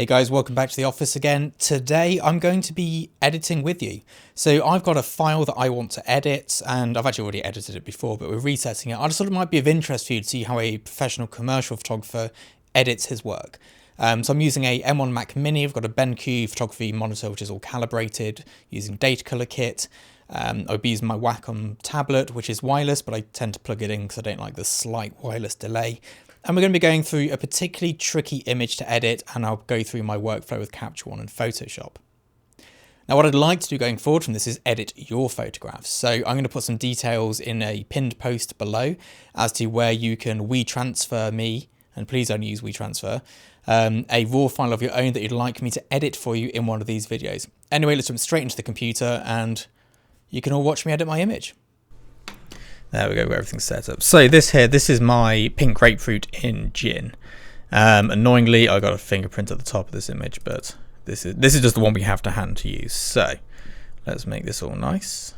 Hey guys, welcome back to the office again. Today I'm going to be editing with you. So I've got a file that I want to edit, and I've actually already edited it before, but we're resetting it. I just thought it might be of interest for you to see how a professional commercial photographer edits his work. So I'm using a M1 Mac Mini. I've got a BenQ photography monitor which is all calibrated using Data Color Kit. I'll be using my Wacom tablet, which is wireless, but I tend to plug it in because I don't like the slight wireless delay. And we're going to be going through a particularly tricky image to edit, and I'll go through my workflow with Capture One and Photoshop. Now, what I'd like to do going forward from this is edit your photographs. So I'm going to put some details in a pinned post below as to where you can WeTransfer me, and please only use WeTransfer, a raw file of your own that you'd like me to edit for you in one of these videos. Anyway, let's jump straight into the computer and you can all watch me edit my image. There we go, everything's set up. So this is my pink grapefruit in gin. Annoyingly, I got a fingerprint at the top of this image, but this is just the one we have to hand to use. So let's make this all nice.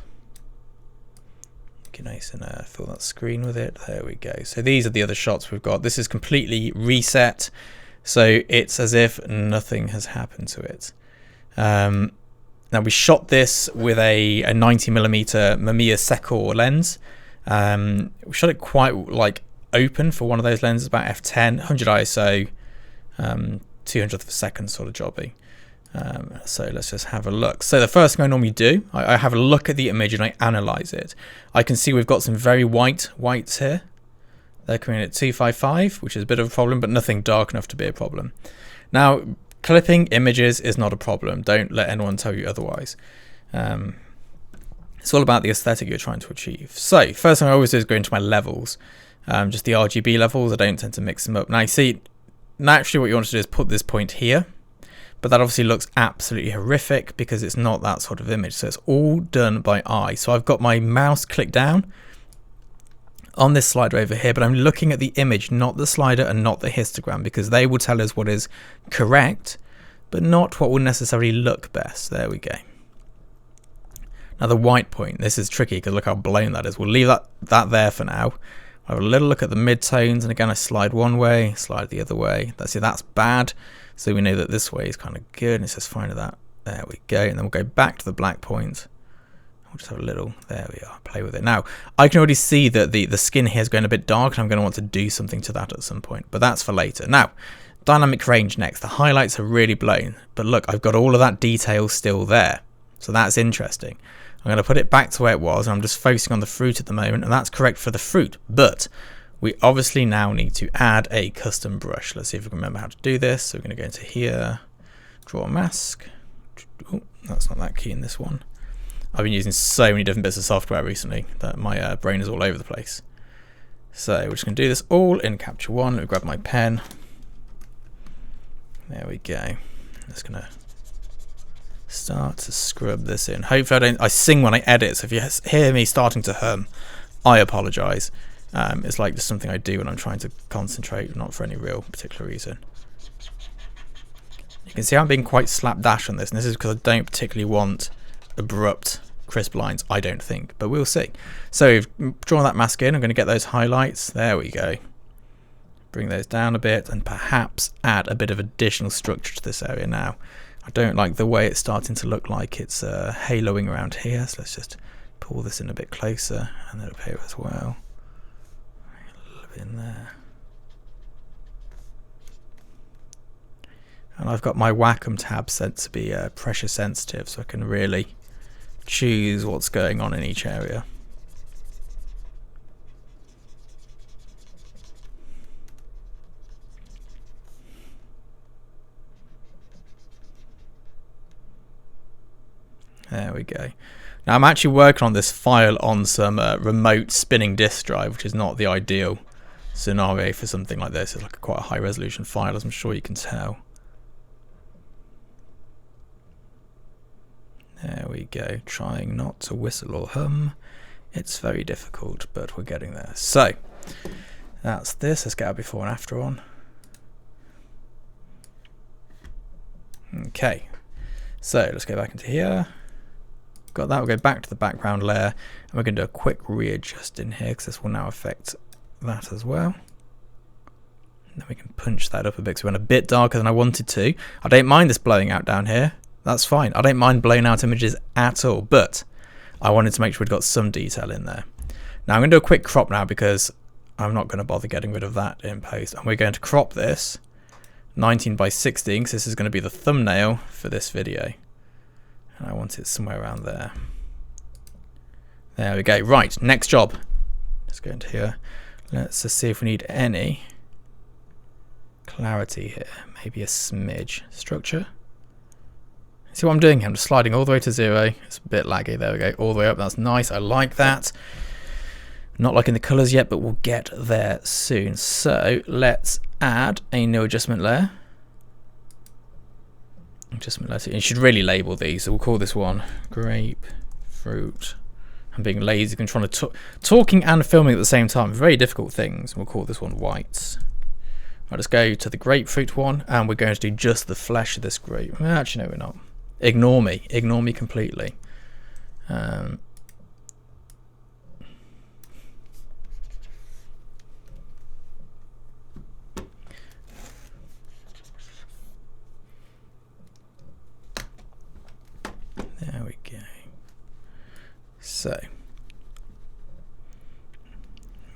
Get nice and fill that screen with it. There we go. So these are the other shots we've got. This is completely reset, so it's as if nothing has happened to it. Now we shot this with a 90mm Mamiya Secor lens. We shot it quite like open for one of those lenses, about f10, 100 ISO, 200th of a second sort of jobby. So let's just have a look. So the first thing I normally do, I have a look at the image and I analyze it. I can see we've got some very whites here. They're coming in at 255, which is a bit of a problem, but nothing dark enough to be a problem. Now, clipping images is not a problem. Don't let anyone tell you otherwise. It's all about the aesthetic you're trying to achieve. So first thing I always do is go into my levels, just the RGB levels. I don't tend to mix them up. Now you see, naturally what you want to do is put this point here, but that obviously looks absolutely horrific because it's not that sort of image. So it's all done by eye. So I've got my mouse clicked down on this slider over here, but I'm looking at the image, not the slider and not the histogram, because they will tell us what is correct, but not what will necessarily look best. There we go. Now the white point, this is tricky because look how blown that is. We'll leave that there for now. I'll have a little look at the mid-tones, and again I slide one way, slide the other way. That's bad, so we know that this way is kind of good, and it says find that. There we go, and then we'll go back to the black point. We'll just have a little, there we are, play with it. Now, I can already see that the skin here is going a bit dark, and I'm going to want to do something to that at some point, but that's for later. Now, dynamic range next. The highlights are really blown, but look, I've got all of that detail still there, so that's interesting. I'm going to put it back to where it was, and I'm just focusing on the fruit at the moment, and that's correct for the fruit, but we obviously now need to add a custom brush. Let's see if we can remember how to do this. So we're going to go into here, draw a mask. Oh, that's not that key in this one. I've been using so many different bits of software recently that my brain is all over the place. So we're just going to do this all in Capture One. Let me grab my pen. There we go. I'm just going to start to scrub this in. Hopefully I sing when I edit, so if you hear me starting to hum, I apologise. It's like just something I do when I'm trying to concentrate, not for any real particular reason. You can see I'm being quite slapdash on this, and this is because I don't particularly want abrupt crisp lines, I don't think, but we'll see. So we've drawn that mask in. I'm going to get those highlights. There we go. Bring those down a bit and perhaps add a bit of additional structure to this area now. I don't like the way it's starting to look like it's haloing around here, so let's just pull this in a bit closer, and then up here as well. A little bit in there. And I've got my Wacom tab set to be pressure sensitive, so I can really choose what's going on in each area. There we go. Now I'm actually working on this file on some remote spinning disk drive, which is not the ideal scenario for something like this. It's like quite a high resolution file, as I'm sure you can tell. There we go. Trying not to whistle or hum. It's very difficult, but we're getting there. So that's this. Let's get our before and after on. Okay. So let's go back into here. Got that. We'll go back to the background layer, and we're going to do a quick readjust in here because this will now affect that as well. then we can punch that up a bit because we went a bit darker than I wanted to. I don't mind this blowing out down here. That's fine. I don't mind blowing out images at all, but I wanted to make sure we'd got some detail in there. Now I'm going to do a quick crop now because I'm not going to bother getting rid of that in post. And we're going to crop this 19 by 16 because this is going to be the thumbnail for this video. And I want it somewhere around there. There we go. Right, next job. Let's go into here. Let's just see if we need any clarity here. Maybe a smidge. Structure. See what I'm doing here? I'm just sliding all the way to 0. It's a bit laggy. There we go. All the way up. That's nice. I like that. Not liking the colors yet, but we'll get there soon. So let's add a new adjustment layer. Adjustment layer. You should really label these. So we'll call this one grapefruit. I'm being lazy and trying to talking and filming at the same time. Very difficult things. We'll call this one whites. I'll just go to the grapefruit one, and we're going to do just the flesh of this grape. Actually, no, we're not. Ignore me. Ignore me completely. There we go. So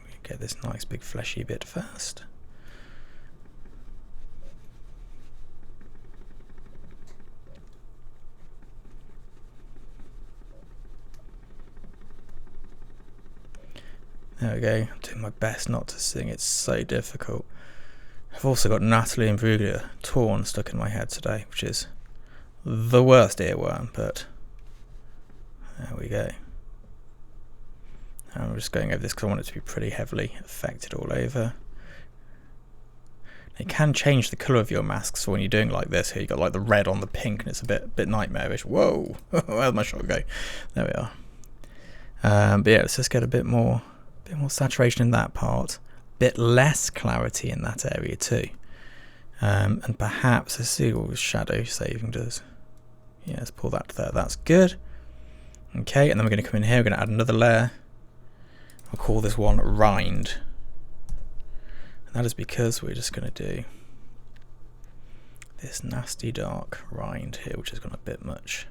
we get this nice big fleshy bit first. There we go. I'm doing my best not to sing. It's so difficult. I've also got Natalie and Bruglia torn stuck in my head today, which is the worst earworm, but there we go. And I'm just going over this because I want it to be pretty heavily affected all over. You can change the colour of your masks for when you're doing like this. Here you got like the red on the pink, and it's a bit nightmarish. Whoa, where'd my shot go? There we are. But yeah, let's just get a bit more saturation in that part, bit less clarity in that area too, and perhaps let's see what shadow saving does. Yeah, let's pull that to there. That's good. Okay, and then we're going to come in here. We're going to add another layer. I'll call this one rind, and that is because we're just going to do this nasty dark rind here, which has gone a bit much.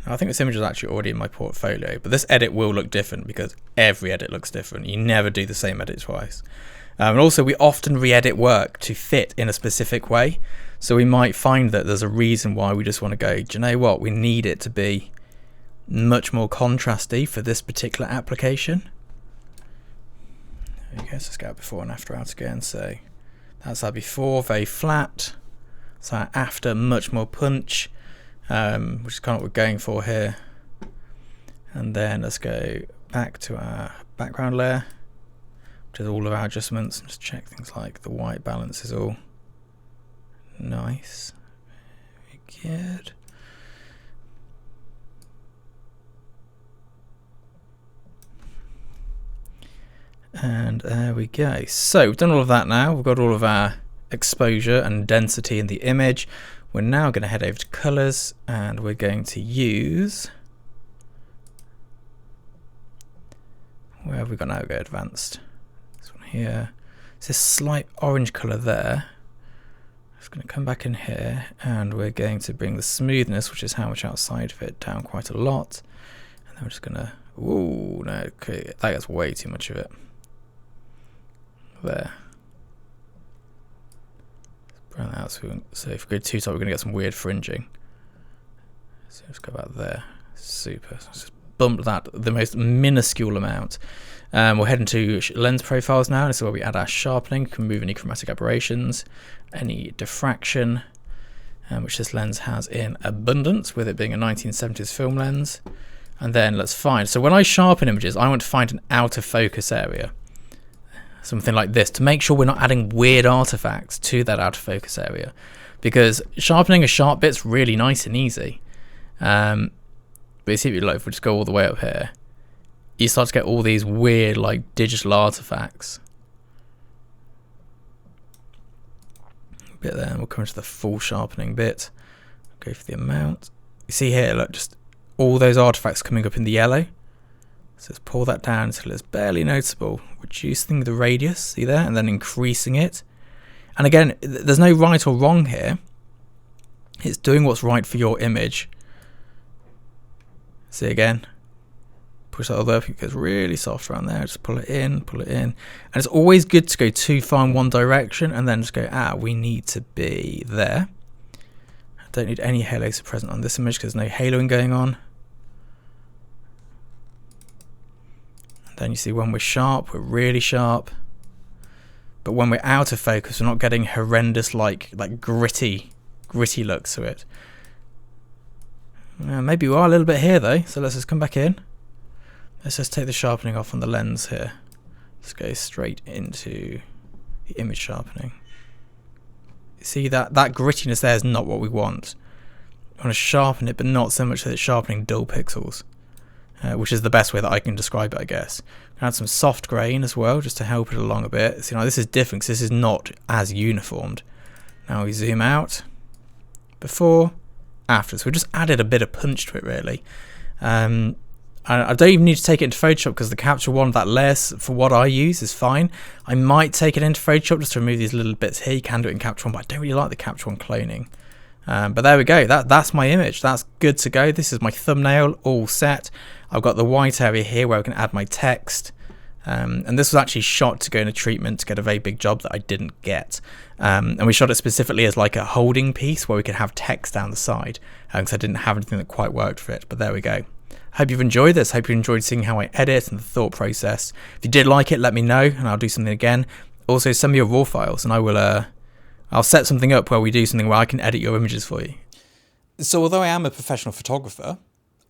I think this image is actually already in my portfolio, but this edit will look different because every edit looks different. You never do the same edit twice. And also we often re-edit work to fit in a specific way. So we might find that there's a reason why we just want to go, do you know what, we need it to be much more contrasty for this particular application. There we go, so let's go before and after out again. So that's our before, very flat. So our after, much more punch. Which is kind of what we're going for here. And then let's go back to our background layer, which is all of our adjustments, and just check things like the white balance is all nice. Very good. And there we go. So we've done all of that now. We've got all of our exposure and density in the image. We're now going to head over to colors, and we're going to use, where have we got now? We go advanced. This one here. It's this slight orange color there. Just going to come back in here, and we're going to bring the smoothness, which is how much outside of it, down quite a lot. And then we're just going to, ooh, no, okay, that gets way too much of it. There. Out, so if we go too tight, we're going to get some weird fringing. So let's go about there. Super. So let's just bump that the most minuscule amount. We'll head into lens profiles now. This is where we add our sharpening. We can remove any chromatic aberrations, any diffraction, which this lens has in abundance, with it being a 1970s film lens. And then let's find. So when I sharpen images, I want to find an out of focus area. Something like this, to make sure we're not adding weird artifacts to that out of focus area, because sharpening a sharp bit's really nice and easy. But you see, if we just go all the way up here, you start to get all these weird like digital artifacts. Bit there, and we'll come into the full sharpening bit. Go for the amount. You see here, look, just all those artifacts coming up in the yellow. So let's pull that down until it's barely noticeable. Reducing the radius, see there, and then increasing it. And again, there's no right or wrong here. It's doing what's right for your image. See again, push that all the way up, it goes really soft around there, just pull it in, and it's always good to go too far in one direction and then just go, we need to be there. I don't need any halos present on this image because there's no haloing going on. And then you see when we're sharp, we're really sharp, but when we're out of focus, we're not getting horrendous like gritty looks to it. Maybe we are a little bit here though, so let's just come back in. Let's just take the sharpening off on the lens here. Let's go straight into the image sharpening. You see that grittiness there is not what we want. We want to sharpen it, but not so much that it's sharpening dull pixels, which is the best way that I can describe it, I guess. Add some soft grain as well, just to help it along a bit. So, this is different because this is not as uniformed. Now we zoom out. Before, after. So we just added a bit of punch to it, really. I don't even need to take it into Photoshop because the Capture One, that layer for what I use is fine. I might take it into Photoshop just to remove these little bits here. You can do it in Capture One, but I don't really like the Capture One cloning. But there we go. That's my image. That's good to go. This is my thumbnail all set. I've got the white area here where I can add my text. And this was actually shot to go in a treatment to get a very big job that I didn't get. And we shot it specifically as like a holding piece where we could have text down the side because I didn't have anything that quite worked for it. But there we go. Hope you've enjoyed this. Hope you enjoyed seeing how I edit and the thought process. If you did like it, let me know and I'll do something again. Also, send me your raw files and I will. I'll set something up where we do something where I can edit your images for you. So although I am a professional photographer,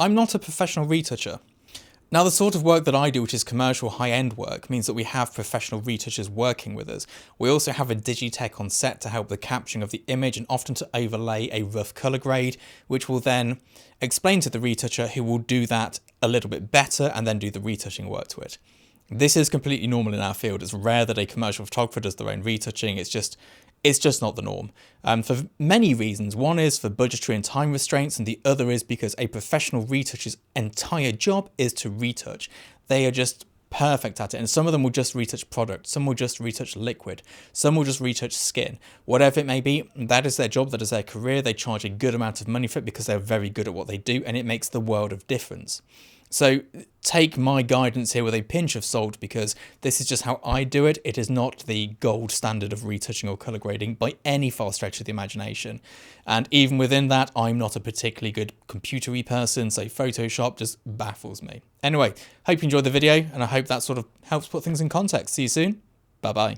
I'm not a professional retoucher. Now, the sort of work that I do, which is commercial high-end work, means that we have professional retouchers working with us. We also have a digitech on set to help the capturing of the image and often to overlay a rough colour grade, which will then explain to the retoucher who will do that a little bit better and then do the retouching work to it. This is completely normal in our field. It's rare that a commercial photographer does their own retouching. It's just not the norm. For many reasons. One is for budgetary and time restraints, and the other is because a professional retoucher's entire job is to retouch. They are just perfect at it, and some of them will just retouch product, some will just retouch liquid, some will just retouch skin. Whatever it may be, that is their job, that is their career. They charge a good amount of money for it because they're very good at what they do, and it makes the world of difference. So take my guidance here with a pinch of salt because this is just how I do it. It is not the gold standard of retouching or colour grading by any far stretch of the imagination. And even within that, I'm not a particularly good computer-y person, so Photoshop just baffles me. Anyway, hope you enjoyed the video and I hope that sort of helps put things in context. See you soon. Bye-bye.